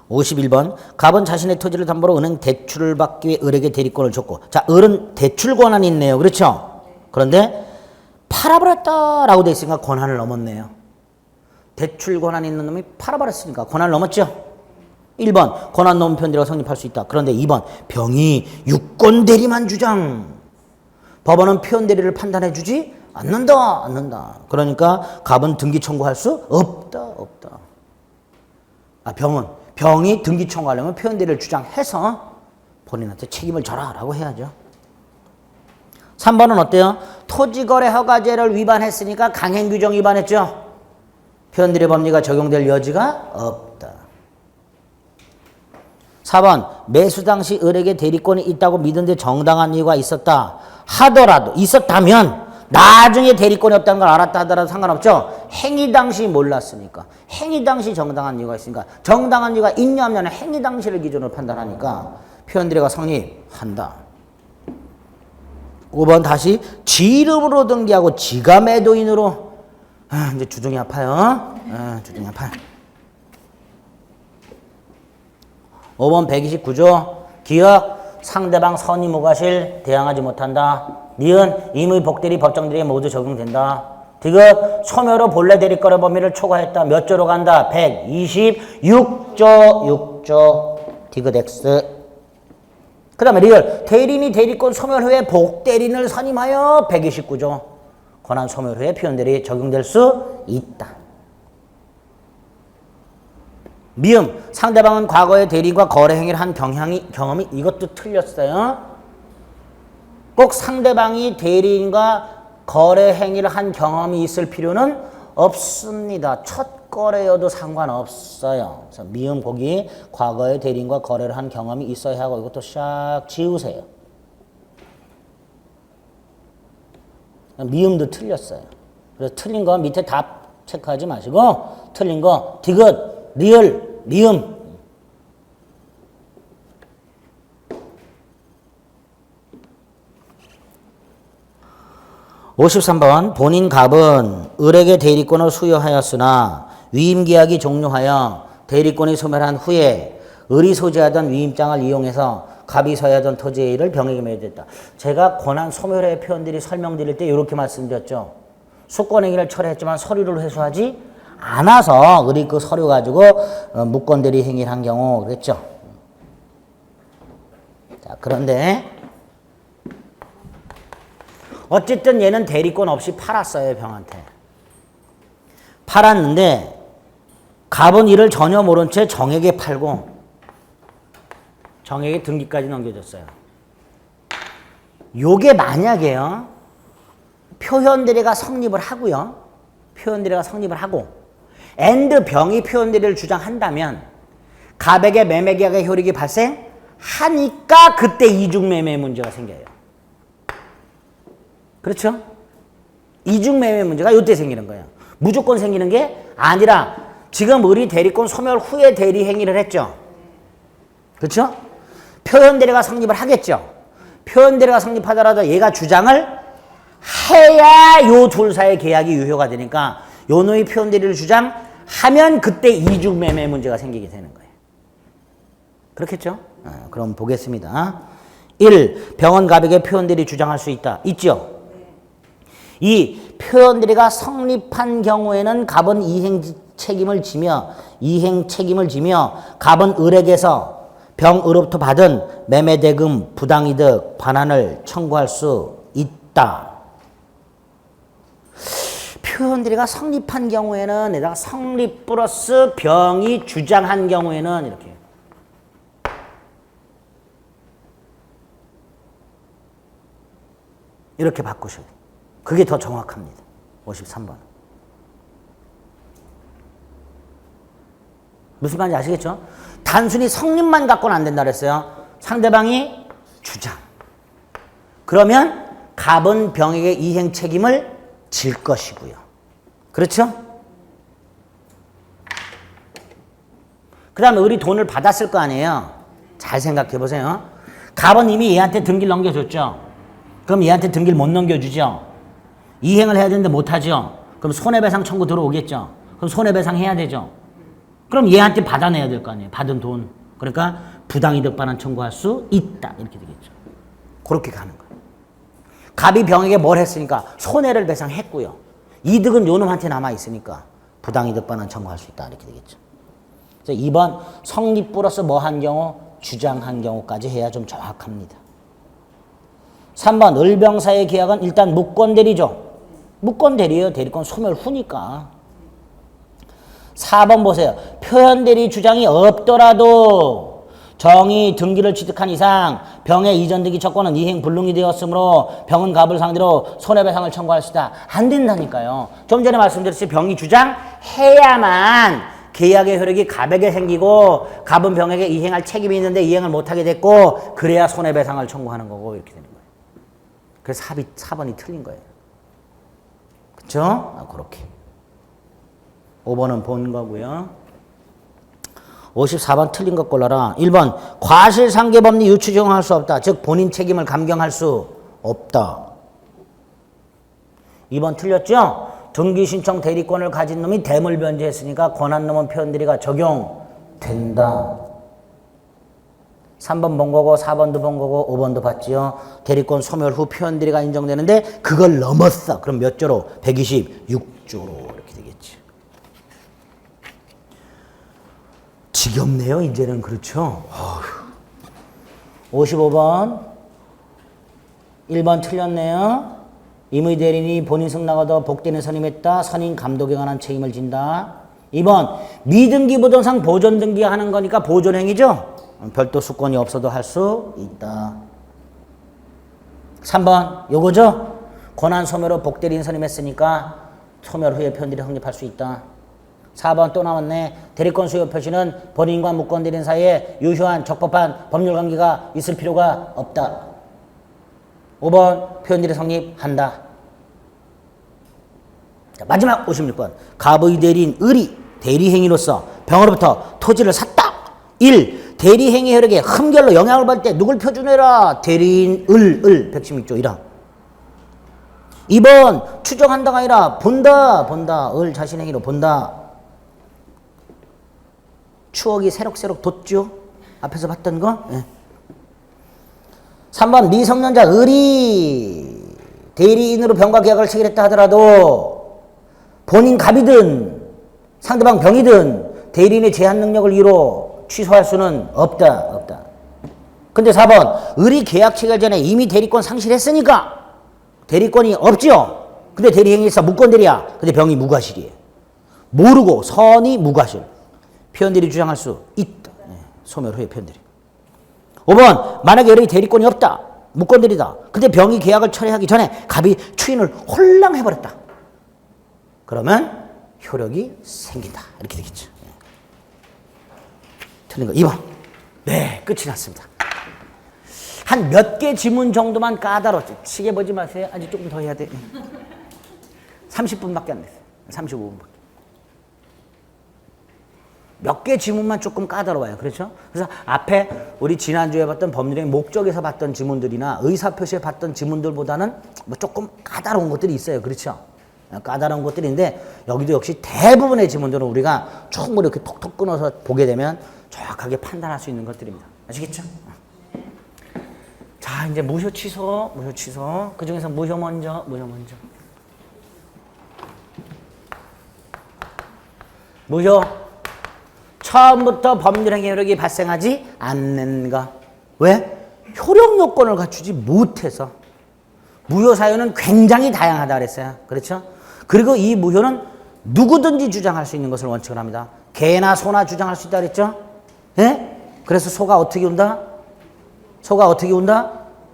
51번 갑은 자신의 토지를 담보로 은행 대출을 받기 위해 을에게 대리권을 줬고 자 을은 대출 권한이 있네요. 그렇죠? 그런데 팔아버렸다라고 돼 있으니까 권한을 넘었네요. 대출 권한이 있는 놈이 팔아버렸으니까 권한을 넘었죠. 1번 권한 넘은 표현대리가 성립할 수 있다. 그런데 2번 병이 유권대리만 주장. 법원은 표현대리를 판단해 주지 않는다. 그러니까 갑은 등기 청구할 수 없다. 병이 등기 청구하려면 표현대리를 주장해서 본인한테 책임을 져라 라고 해야죠. 3번은 어때요? 토지거래 허가제를 위반했으니까 강행규정 위반했죠. 표현대리 법리가 적용될 여지가 없다. 4번 매수 당시 을에게 대리권이 있다고 믿은데 정당한 이유가 있었다 하더라도 있었다면 나중에 대리권이 없다는 걸 알았다 하더라도 상관없죠. 행위 당시 몰랐으니까. 행위 당시 정당한 이유가 있으니까. 정당한 이유가 있냐 없냐는 행위 당시를 기준으로 판단하니까 표현대리가 성립한다. 5번 다시 지 이름으로 등기하고 지가 매도인으로 이제 주둥이 아파요. 주둥이 아파요. 5번 129조 기억 상대방 선의 무과실 대항하지 못한다. 니은 임의 복대리 법정대리에 모두 적용된다. 디귿 소멸로 본래 대리권의 범위를 초과했다. 몇 조로 간다? 126조 디귿 X. 그 다음에 리을 대리인이 대리권 소멸 후에 복대리인을 선임하여 129조 권한 소멸 후에 표현대리에 적용될 수 있다. 미음 상대방은 과거에 대리인과 거래 행위를 한 경험이 이것도 틀렸어요. 꼭 상대방이 대리인과 거래 행위를 한 경험이 있을 필요는 없습니다. 첫 거래여도 상관없어요. 그래서 미음 거기 과거에 대리인과 거래를 한 경험이 있어야 하고 이것도 샥 지우세요. 미음도 틀렸어요. 그래서 틀린 거 밑에 답 체크하지 마시고 틀린 거 디귿, 리을, 미음. (53번) 본인 갑은 을에게 대리권을 수여하였으나 위임계약이 종료하여 대리권이 소멸한 후에 을이 소지하던 위임장을 이용해서 갑이 서야하던 토지의 일을 병에게 매도했다. 제가 권한 소멸의 표현들이 설명드릴 때 이렇게 말씀드렸죠. 수권행위를 철회했지만 서류를 회수하지 않아서 을이 그 서류 가지고 무권대리 행위를 한 경우 그랬죠. 자, 그런데 어쨌든 얘는 대리권 없이 팔았어요, 병한테. 팔았는데 갑은 이를 전혀 모른 채 정에게 팔고 정에게 등기까지 넘겨줬어요. 요게 만약에요. 표현대리가 성립을 하고요. 표현대리가 성립을 하고 and 병이 표현대리를 주장한다면 갑에게 매매계약의 효력이 발생하니까 그때 이중매매 문제가 생겨요. 그렇죠? 이중매매 문제가 이때 생기는 거예요. 무조건 생기는 게 아니라 지금 을이 대리권 소멸 후에 대리 행위를 했죠. 그렇죠? 표현대리가 성립을 하겠죠. 표현대리가 성립하더라도 얘가 주장을 해야 요 둘 사이의 계약이 유효가 되니까 요 놈이 표현대리를 주장하면 그때 이중매매 문제가 생기게 되는 거예요. 그렇겠죠? 그럼 보겠습니다. 1. 병은 갑에게 표현대리 주장할 수 있다. 있죠? 2. 표현대리가 성립한 경우에는 갑은 이행 책임을 지며 갑은 을에게서 병으로부터 받은 매매대금, 부당이득, 반환을 청구할 수 있다. 표현대리가 성립한 경우에는 에다가 성립 플러스 병이 주장한 경우에는 이렇게 바꾸셔야 돼요. 그게 더 정확합니다. 53번. 무슨 말인지 아시겠죠? 단순히 성립만 갖고는 안 된다 그랬어요. 상대방이 주장. 그러면 갑은 병에게 이행 책임을 질 것이고요. 그렇죠? 그 다음에 을이 돈을 받았을 거 아니에요. 잘 생각해 보세요. 갑은 이미 얘한테 등기를 넘겨줬죠. 그럼 얘한테 등기를 못 넘겨주죠. 이행을 해야 되는데 못하죠. 그럼 손해배상 청구 들어오겠죠. 그럼 손해배상 해야 되죠. 그럼 얘한테 받아내야 될 거 아니에요. 받은 돈. 그러니까 부당이득 반환 청구할 수 있다. 이렇게 되겠죠. 그렇게 가는 거예요. 갑이 병에게 뭘 했으니까 손해를 배상했고요. 이득은 요놈한테 남아있으니까 부당이득 반환 청구할 수 있다. 이렇게 되겠죠. 그래서 2번 성립 플러스 뭐 한 경우? 주장한 경우까지 해야 좀 정확합니다. 3번 을병사의 계약은 일단 무권대리죠. 무권대리예요. 대리권 소멸 후니까. 4번 보세요. 표현대리 주장이 없더라도 정이 등기를 취득한 이상 병의 이전 등기 처권은 이행 불능이 되었으므로 병은 갑을 상대로 손해배상을 청구할 수 있다. 안 된다니까요. 좀 전에 말씀드렸듯이 병이 주장해야만 계약의 효력이 갑에게 생기고 갑은 병에게 이행할 책임이 있는데 이행을 못하게 됐고 그래야 손해배상을 청구하는 거고 이렇게 되는 거예요. 그래서 4번이 틀린 거예요. 그렇죠? 그렇게. 5번은 본 거고요. 54번 틀린 것 골라라. 1번 과실상계법리 유추 적용할 수 없다. 즉 본인 책임을 감경할 수 없다. 2번 틀렸죠? 등기신청 대리권을 가진 놈이 대물 변제했으니까 권한 놈은 표현대리가 적용된다. 3번 본 거고 4번도 본 거고 5번도 봤지요. 대리권 소멸 후 표현대리가 인정되는데 그걸 넘었어. 그럼 몇 조로? 126조로 이렇게 되겠지. 지겹네요. 이제는. 그렇죠? 55번 1번 틀렸네요. 임의 대리인이 본인 승낙하도 복대는 선임했다. 선임 감독에 관한 책임을 진다. 2번 미등기 부동산 보존 등기하는 거니까 보존행위죠. 별도 수권이 없어도 할 수 있다. 3번 요거죠. 권한 소멸 후 복대리인 선임했으니까 소멸 후에 표현들이 성립할 수 있다. 4번 또 나왔네. 대리권 수요 표시는 본인과 무권대리인 사이에 유효한 적법한 법률 관계가 있을 필요가 없다. 5번 표현들이 성립한다. 자, 마지막 56번. 갑의 대리인 을이 대리행위로서 병으로부터 토지를 샀다. 1. 대리행위 효력에 흠결로 영향을 받을 때 누굴 표준해라. 대리인 을 116조 1항. 2번 추정한다가 아니라 본다. 을 자신 행위로 본다. 추억이 새록새록 돋죠? 앞에서 봤던 거? 네. 3번 미성년자 을이 대리인으로 병과 계약을 체결했다 하더라도 본인 갑이든 상대방 병이든 대리인의 제한 능력을 이유로 취소할 수는 없다. 근데 4번 을이 계약 체결 전에 이미 대리권 상실했으니까 대리권이 없죠? 근데 대리행위에서 무권대리야. 근데 병이 무과실이에요. 모르고 선이 무과실. 표현들이 주장할 수 있다. 소멸 후에 표현들이. 5번 만약에 을이 대리권이 없다. 무권대리다. 근데 병이 계약을 철회하기 전에 갑이 추인을 홀랑 해버렸다. 그러면 효력이 생긴다. 이렇게 되겠죠. 틀린 거 2번. 네, 끝이 났습니다. 한 몇 개 지문 정도만 까다롭죠. 시계 보지 마세요. 아직 조금 더 해야 돼. 30분밖에 안 됐어요. 35분밖에. 몇 개 지문만 조금 까다로워요. 그렇죠? 그래서 앞에 우리 지난주에 봤던 법률의 목적에서 봤던 지문들이나 의사표시에 봤던 지문들보다는 뭐 조금 까다로운 것들이 있어요. 그렇죠? 까다로운 것들인데 여기도 역시 대부분의 지문들은 우리가 충분히 이렇게 톡톡 끊어서 보게 되면 정확하게 판단할 수 있는 것들입니다. 아시겠죠? 자, 이제 무효 취소. 그 중에서 무효 먼저. 무효. 처음부터 법률행위 효력이 발생하지 않는가. 왜? 효력 요건을 갖추지 못해서. 무효 사유는 굉장히 다양하다 그랬어요. 그렇죠? 그리고 이 무효는 누구든지 주장할 수 있는 것을 원칙으로 합니다. 개나 소나 주장할 수 있다 그랬죠? 예? 그래서 소가 어떻게 운다?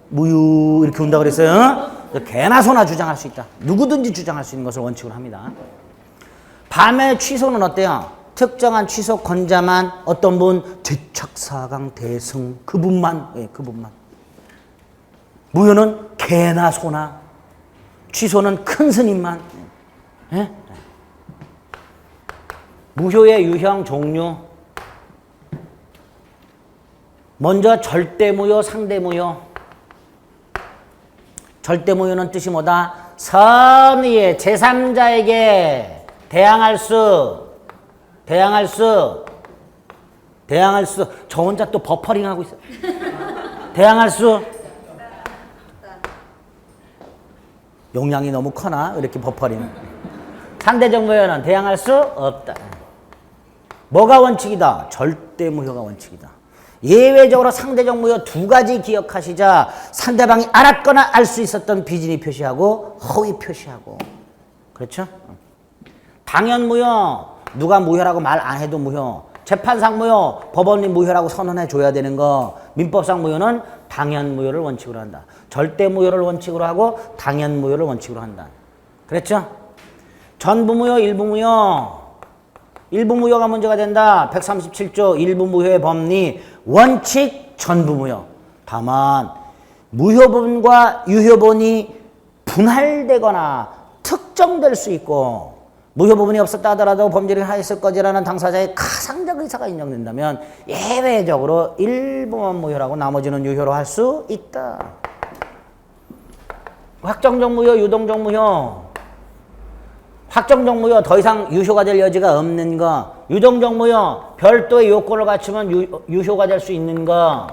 무유 이렇게 운다 그랬어요. 개나 소나 주장할 수 있다. 누구든지 주장할 수 있는 것을 원칙으로 합니다. 밤의 취소는 어때요? 특정한 취소권자만 어떤 분 제척사강 대승 그분만. 무효는 개나 소나 취소는 큰 스님만. 예? 무효의 유형 종류. 먼저 절대무효, 상대무효. 절대무효는 뜻이 뭐다? 선의의 제3자에게 대항할 수. 저 혼자 또 버퍼링 하고 있어. 대항할 수. 용량이 너무 커나? 이렇게 버퍼링. 상대적 무효는 대항할 수 없다. 뭐가 원칙이다? 절대무효가 원칙이다. 예외적으로 상대적 무효 두 가지 기억하시자. 상대방이 알았거나 알 수 있었던 비진이 표시하고 허위 표시하고. 그렇죠? 당연 무효. 누가 무효라고 말 안 해도 무효. 재판상 무효. 법원이 무효라고 선언해 줘야 되는 거. 민법상 무효는 당연 무효를 원칙으로 한다. 절대 무효를 원칙으로 하고 당연 무효를 원칙으로 한다. 그랬죠? 전부 무효, 일부 무효. 일부 무효가 문제가 된다. 137조 일부 무효의 법리 원칙 전부 무효. 다만 무효분과 유효분이 분할되거나 특정될 수 있고 무효 부분이 없었다 하더라도 범죄를 하였을 것이라는 당사자의 가상적 의사가 인정된다면 예외적으로 일부만 무효라고 나머지는 유효로 할 수 있다. 확정적 무효, 유동적 무효. 확정적 무효 더 이상 유효가 될 여지가 없는 거. 유동적 무효 별도의 요건을 갖추면 유효가 될 수 있는 거.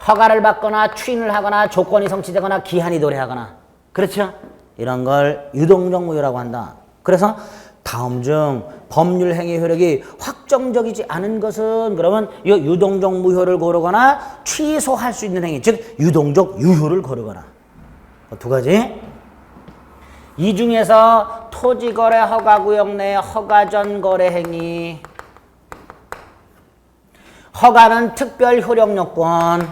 허가를 받거나 추인을 하거나 조건이 성취되거나 기한이 도래하거나. 그렇죠? 이런 걸 유동적 무효라고 한다. 그래서 다음 중 법률 행위 효력이 확정적이지 않은 것은 그러면 이 유동적 무효를 고르거나 취소할 수 있는 행위, 즉 유동적 유효를 고르거나. 두 가지. 이 중에서 토지거래 허가구역 내 허가전 거래 행위. 허가는 특별 효력 요건.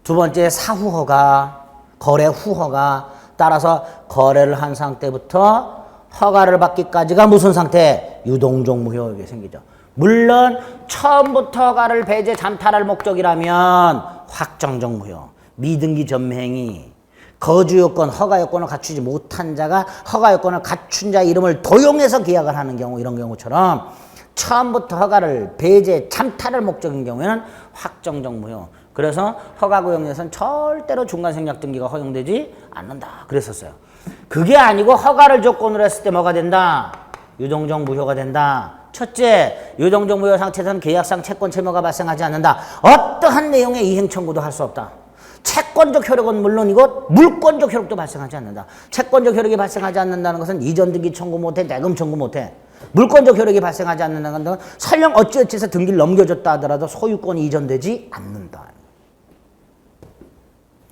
두 번째 사후 허가. 거래 후 허가. 따라서 거래를 한 상태부터 허가를 받기까지가 무슨 상태? 유동적 무효. 이게 생기죠. 물론 처음부터 허가를 배제 잠탈할 목적이라면 확정적 무효. 미등기 전매행위. 거주 요건, 허가 요건을 갖추지 못한 자가 허가 요건을 갖춘 자 이름을 도용해서 계약을 하는 경우, 이런 경우처럼 처음부터 허가를 배제 잠탈할 목적인 경우에는 확정적 무효. 그래서 허가구역에서는 절대로 중간생략 등기가 허용되지 않는다. 그랬었어요. 그게 아니고 허가를 조건으로 했을 때 뭐가 된다? 유동적 무효가 된다. 첫째, 유동적 무효 상태에서는 계약상 채권 채무가 발생하지 않는다. 어떠한 내용의 이행 청구도 할 수 없다. 채권적 효력은 물론이고 물권적 효력도 발생하지 않는다. 채권적 효력이 발생하지 않는다는 것은 이전 등기 청구 못해, 대금 청구 못해. 물권적 효력이 발생하지 않는다는 것은 설령 어찌어찌해서 등기를 넘겨줬다 하더라도 소유권이 이전되지 않는다.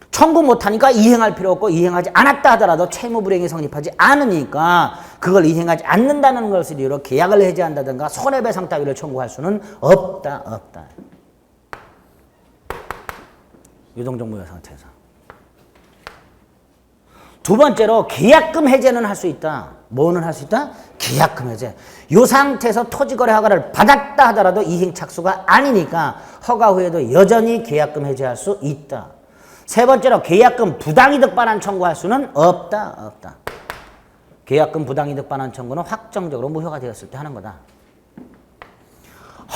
청구 못하니까 이행할 필요 없고, 이행하지 않았다 하더라도 채무불이행이 성립하지 않으니까 그걸 이행하지 않는다는 것을 이유로 계약을 해지한다든가 손해배상 따위를 청구할 수는 없다. 유동적 무효 상태에서. 두 번째로 계약금 해제는 할 수 있다. 뭐는 할 수 있다? 계약금 해제. 이 상태에서 토지거래 허가를 받았다 하더라도 이행 착수가 아니니까 허가 후에도 여전히 계약금 해제할 수 있다. 세 번째로 계약금 부당이득 반환 청구할 수는 없다. 계약금 부당이득 반환 청구는 확정적으로 무효가 되었을 때 하는 거다.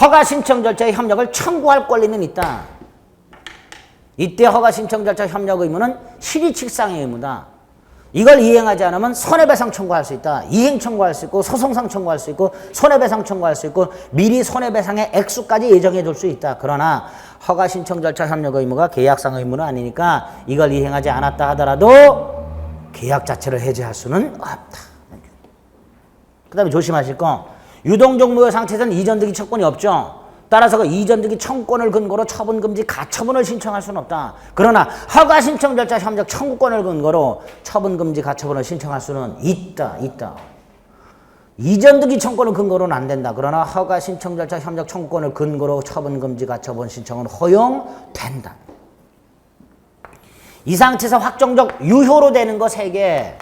허가 신청 절차의 협력을 청구할 권리는 있다. 이때 허가 신청 절차 협력 의무는 실의칙상의 의무다. 이걸 이행하지 않으면 손해배상 청구할 수 있다. 이행 청구할 수 있고 소송상 청구할 수 있고 손해배상 청구할 수 있고 미리 손해배상의 액수까지 예정해 둘 수 있다. 그러나 허가 신청 절차 협력 의무가 계약상 의무는 아니니까 이걸 이행하지 않았다 하더라도 계약 자체를 해지할 수는 없다. 그 다음에 조심하실 거, 유동적 무효 상태에서는 이전등기 청구권이 없죠. 따라서 그 이전등기 청구권을 근거로 처분금지 가처분을 신청할 수는 없다. 그러나 허가 신청 절차 협력 청구권을 근거로 처분금지 가처분을 신청할 수는 있다. 이전등기 청구권을 근거로는 안 된다. 그러나 허가 신청 절차 협력 청구권을 근거로 처분금지 가처분 신청은 허용된다. 이 상태에서 확정적 유효로 되는 거 3개.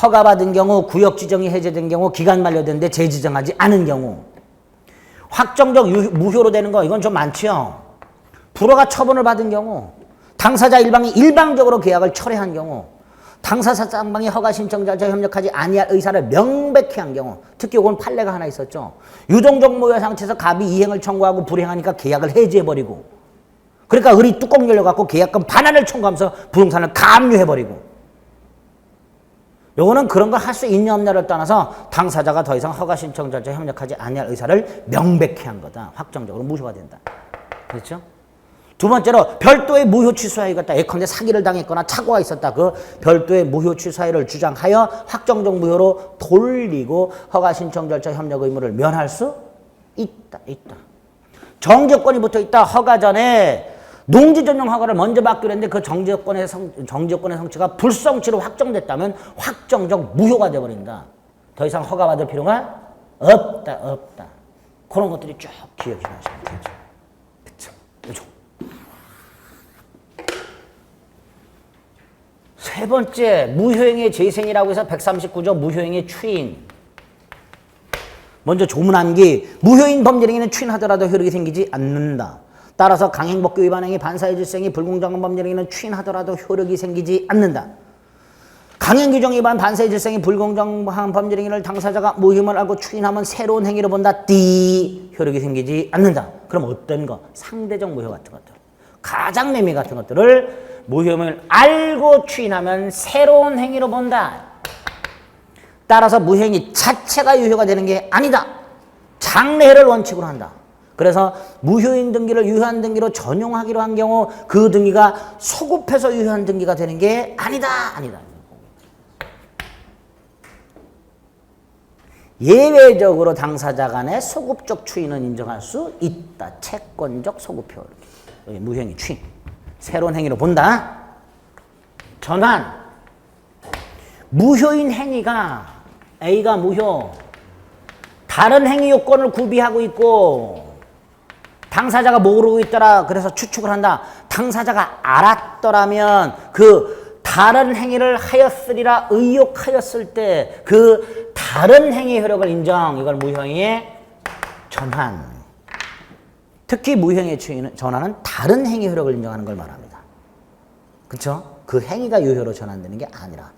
허가받은 경우, 구역 지정이 해제된 경우, 기간 만료됐는데 재지정하지 않은 경우. 확정적 무효로 되는 거 이건 좀 많지요. 불허가 처분을 받은 경우, 당사자 일방이 일방적으로 계약을 철회한 경우, 당사자 쌍방이 허가 신청 절차에 협력하지 아니할 의사를 명백히 한 경우, 특히 이건 판례가 하나 있었죠. 유동적 무효 상태에서 갑이 이행을 청구하고 불이행하니까 계약을 해지해버리고, 그러니까 을이 뚜껑 열려갖고 계약금 반환을 청구하면서 부동산을 감유해버리고, 요거는 그런 걸 할 수 있냐 없냐를 떠나서 당사자가 더 이상 허가 신청 절차에 협력하지 아니할 의사를 명백히 한 거다. 확정적으로 무효가 된다. 그렇죠? 두 번째로 별도의 무효 취소하여가 있다. 예컨대 사기를 당했거나 착오가 있었다. 그 별도의 무효 취소하여를 주장하여 확정적 무효로 돌리고 허가 신청 절차 협력 의무를 면할 수 있다. 정지요건이 붙어있다. 허가 전에 농지 전용 허가를 먼저 받기로 했는데 그 정지요건의 성취가 불성취로 확정됐다면 확정적 무효가 되어버린다. 더 이상 허가받을 필요가 없다. 그런 것들이 쭉 기억이 나시면 되죠. 그렇죠? 세 번째, 무효행위의 재생이라고 해서 139조 무효행위의 추인. 먼저 조문암기. 무효인 범죄행위는 추인하더라도 효력이 생기지 않는다. 따라서 강행법규 위반행위, 반사의 질생이, 불공정한 범죄행위는 추인하더라도 효력이 생기지 않는다. 강행규정 위반, 반사의 질생이, 불공정한 범죄행위를 당사자가 무혐의를 알고 추인하면 새로운 행위로 본다. 효력이 생기지 않는다. 그럼 어떤 거? 상대적 무효 같은 것들. 가장매매 같은 것들을 무혐의를 알고 추인하면 새로운 행위로 본다. 따라서 무효행위 자체가 유효가 되는 게 아니다. 장래를 원칙으로 한다. 그래서 무효인 등기를 유효한 등기로 전용하기로 한 경우 그 등기가 소급해서 유효한 등기가 되는 게 아니다. 예외적으로 당사자 간의 소급적 추인은 인정할 수 있다. 채권적 소급효. 무효행위 추인. 새로운 행위로 본다. 전환. 무효인 행위가 A가 무효. 다른 행위 요건을 구비하고 있고 당사자가 모르고 있더라. 그래서 추측을 한다. 당사자가 알았더라면 그 다른 행위를 하였으리라 의혹하였을 때 그 다른 행위 효력을 인정. 이걸 무효행위의 전환. 특히 무효행위의 전환은 다른 행위 효력을 인정하는 걸 말합니다. 그렇죠? 그 행위가 유효로 전환되는 게 아니라.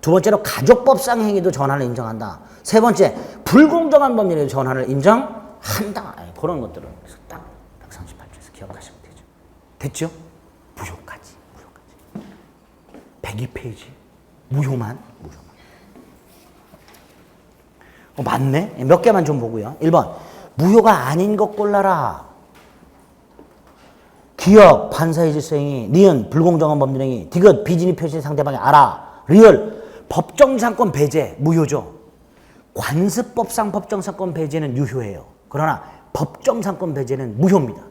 두 번째로 가족법상 행위도 전환을 인정한다. 세 번째, 불공정한 법률의 전환을 인정한다. 그런 것들은 딱 138조에서 기억하시면 되죠. 됐죠? 무효까지. 102페이지. 무효만. 맞네? 몇 개만 좀 보고요. 1번. 무효가 아닌 것 골라라. 기역, 반사의 질서행위, 니은, 불공정한 법률행위, 디귿, 비진이 표시 상대방이 알아, 리을, 법정상권 배제, 무효죠. 관습법상 법정상권 배제는 유효해요. 그러나 법정상권 배제는 무효입니다.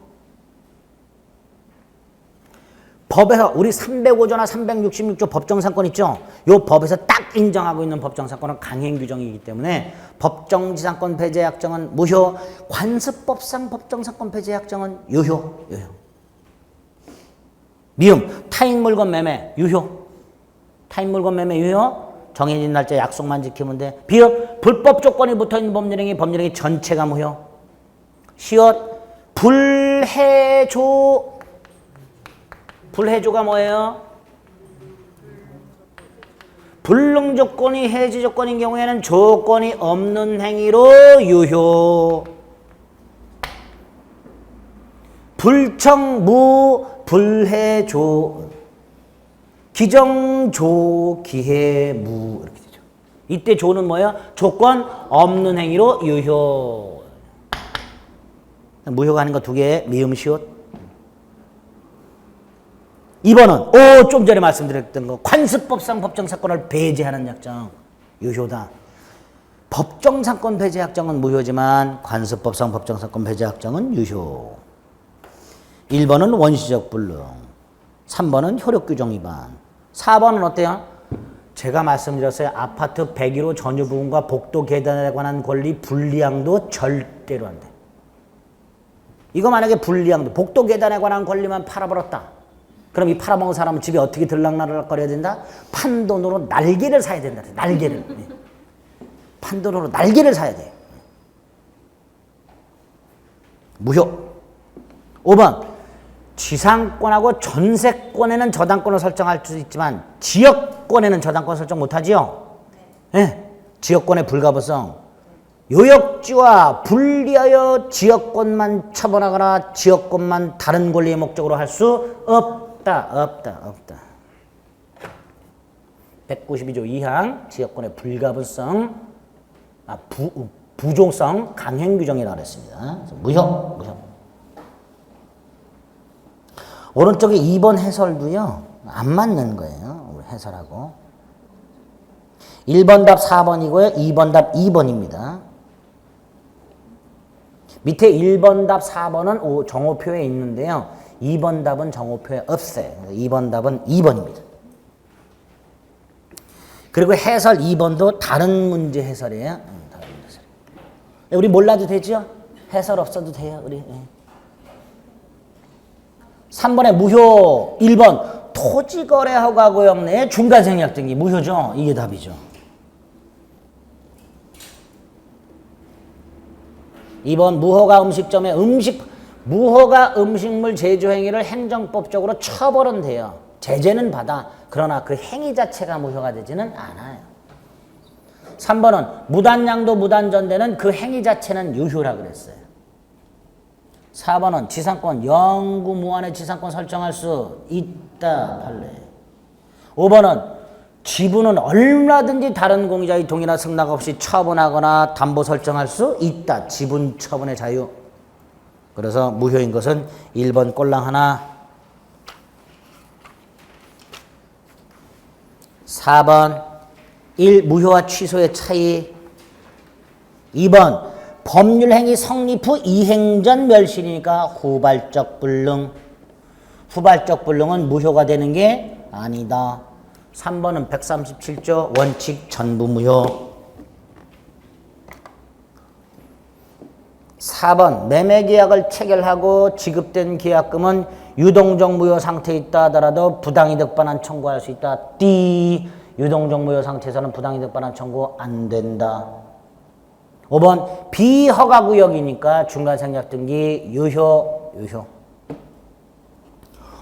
법에서 우리 305조나 366조 법정상권 있죠? 이 법에서 딱 인정하고 있는 법정상권은 강행규정이기 때문에 법정지상권 배제 약정은 무효, 관습법상 법정상권 배제 약정은 유효. 미음, 타인 물건 매매 유효. 타인 물건 매매 유효. 정해진 날짜 약속만 지키면 돼. 비읍, 불법 조건이 붙어있는 법률행위 전체가 무효. 시옷, 불해조. 불해조가 뭐예요? 불능 조건이 해지 조건인 경우에는 조건이 없는 행위로 유효. 불청무, 불해조, 기정조, 기해무 이렇게 되죠. 이때 조는 뭐예요? 조건 없는 행위로 유효. 무효가 하는 거 두 개, 미음, 시옷. 2번은 좀 전에 말씀드렸던 거 관습법상 법정사건을 배제하는 약정 유효다. 법정사건 배제 약정은 무효지만 관습법상 법정사건 배제 약정은 유효. 1번은 원시적 불능, 3번은 효력규정 위반, 4번은 어때요? 제가 말씀드렸어요. 아파트 101호 전유 부분과 복도 계단에 관한 권리 불리양도 절대로 안 돼. 이거 만약에 불리양도 복도 계단에 관한 권리만 팔아버렸다. 그럼 이 팔아먹은 사람은 집에 어떻게 들락날락거려야 된다? 판돈으로 날개를 사야 된다. 날개를. 판돈으로 날개를 사야 돼. 무효. 5번. 지상권하고 전세권에는 저당권을 설정할 수 있지만 지역권에는 저당권 설정 못하지요? 네. 지역권의 불가부성. 요역지와 분리하여 지역권만 처분하거나 지역권만 다른 권리의 목적으로 할 수 없다. 192조 2항 지역권의 불가분성, 부종성 강행규정이라고 했습니다. 무효. 오른쪽에 2번 해설도요. 안 맞는 거예요. 우리 해설하고. 1번 답 4번이고요. 2번 답 2번입니다. 밑에 1번 답 4번은 정오표에 있는데요. 2번 답은 정오표에 없어요. 2번 답은 2번입니다. 그리고 해설 2번도 다른 문제 해설이에요. 다른 문제 해설. 우리 몰라도 되죠? 해설 없어도 돼요. 우리. 3번에 무효. 1번 토지거래허가 구역 내 중간생략등기 무효죠. 이게 답이죠. 2번 무허가 음식점의 무허가 음식물 제조 행위를 행정법적으로 처벌은 돼요. 제재는 받아. 그러나 그 행위 자체가 무효가 되지는 않아요. 3번은 무단양도 무단전대는 그 행위 자체는 유효라고 그랬어요. 4번은 지상권 영구무한의 지상권 설정할 수 있다. 판례. 5번은 지분은 얼마든지 다른 공유자의 동의나 승낙 없이 처분하거나 담보 설정할 수 있다. 지분 처분의 자유. 그래서 무효인 것은 1번 꼴랑 하나, 4번 1. 무효와 취소의 차이. 2번 법률행위 성립 후 이행전 멸실이니까 후발적 불능. 후발적 불능은 무효가 되는 게 아니다. 3번은 137조 원칙 전부 무효. 4번 매매계약을 체결하고 지급된 계약금은 유동적 무효 상태에 있다 하더라도 부당이득 반환 청구할 수 있다. D. 유동적 무효 상태에서는 부당이득 반환 청구 안 된다. 5번 비허가구역이니까 중간생략등기 유효.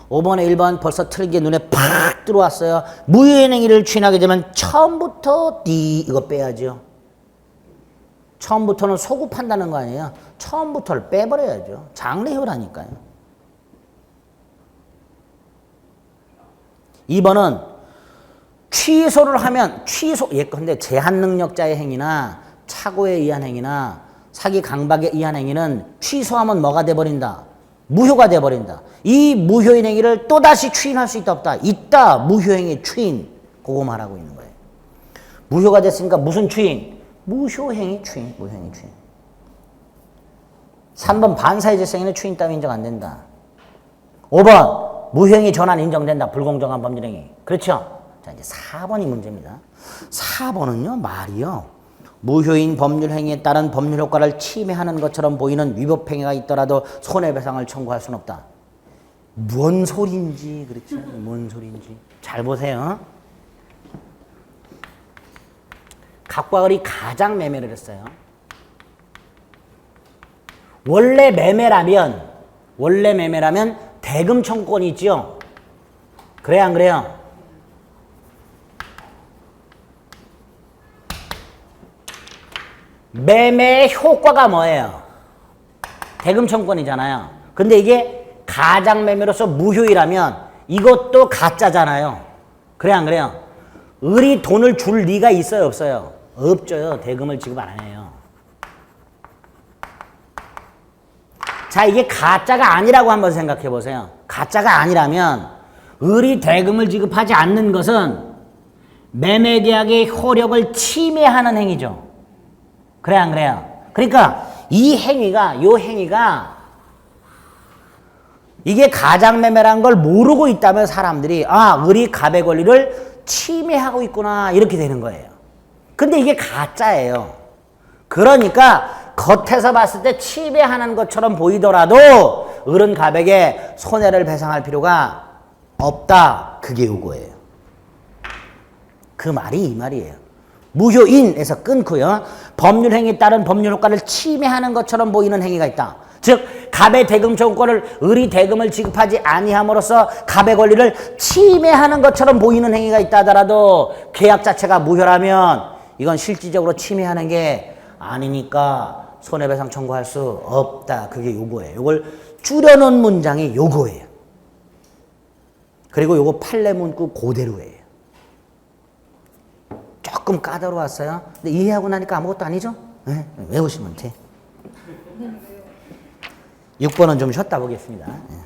5번에 1번 벌써 틀게 눈에 팍 들어왔어요. 무효의 행위를 추인하게 되면 처음부터 D 이거 빼야죠. 처음부터는 소급한다는 거 아니에요. 처음부터를 빼버려야죠. 장래효라니까요. 2번은 취소를 하면 예컨대 제한능력자의 행위나 착오에 의한 행위나 사기 강박에 의한 행위는 취소하면 뭐가 돼버린다? 무효가 돼버린다. 이 무효인 행위를 또다시 추인할 수 있다 없다? 있다. 무효행위 추인. 그거 말하고 있는 거예요. 무효가 됐으니까 무슨 추인? 무효행위 추인. 무효행위 추인. 3번 반사회질성에는 추인 따위 인정 안 된다. 5번 무효행위 전환 인정된다. 불공정한 법률행위. 그렇죠? 자, 이제 4번이 문제입니다. 4번은요, 말이요. 무효인 법률행위에 따른 법률효과를 침해하는 것처럼 보이는 위법행위가 있더라도 손해배상을 청구할 수는 없다. 뭔 소리인지, 그렇죠? 뭔 소리인지. 잘 보세요. 각과 을이 가장 매매를 했어요. 원래 매매라면 대금 청구권이 있죠? 그래요, 안 그래요? 매매의 효과가 뭐예요? 대금 청구권이잖아요. 근데 이게 가장 매매로서 무효이라면 이것도 가짜잖아요. 그래 안 그래요? 을이 돈을 줄 리가 있어요 없어요? 없죠. 대금을 지급 안 해요. 자, 이게 가짜가 아니라고 한번 생각해 보세요. 가짜가 아니라면 을이 대금을 지급하지 않는 것은 매매계약의 효력을 침해하는 행위죠. 그래 안 그래요? 그러니까 이 행위가 이게 가장매매라는 걸 모르고 있다면 사람들이 을이 갑의 권리를 침해하고 있구나 이렇게 되는 거예요. 근데 이게 가짜예요. 그러니까 겉에서 봤을 때 침해하는 것처럼 보이더라도 을은 갑에게 손해를 배상할 필요가 없다. 그게 요거예요. 그 말이 이 말이에요. 무효인에서 끊고요. 법률행위에 따른 법률효과를 침해하는 것처럼 보이는 행위가 있다. 즉 갑의 대금 청구권을 을이 대금을 지급하지 아니함으로써 갑의 권리를 침해하는 것처럼 보이는 행위가 있다 하더라도 계약 자체가 무효라면 이건 실질적으로 침해하는 게 아니니까 손해배상 청구할 수 없다. 그게 요거예요. 요걸 줄여놓은 문장이 요거예요. 그리고 요거 판례 문구 그대로예요. 조금 까다로웠어요. 근데 이해하고 나니까 아무것도 아니죠? 네? 외우시면 돼. 6번은 좀 쉬었다 보겠습니다. 네.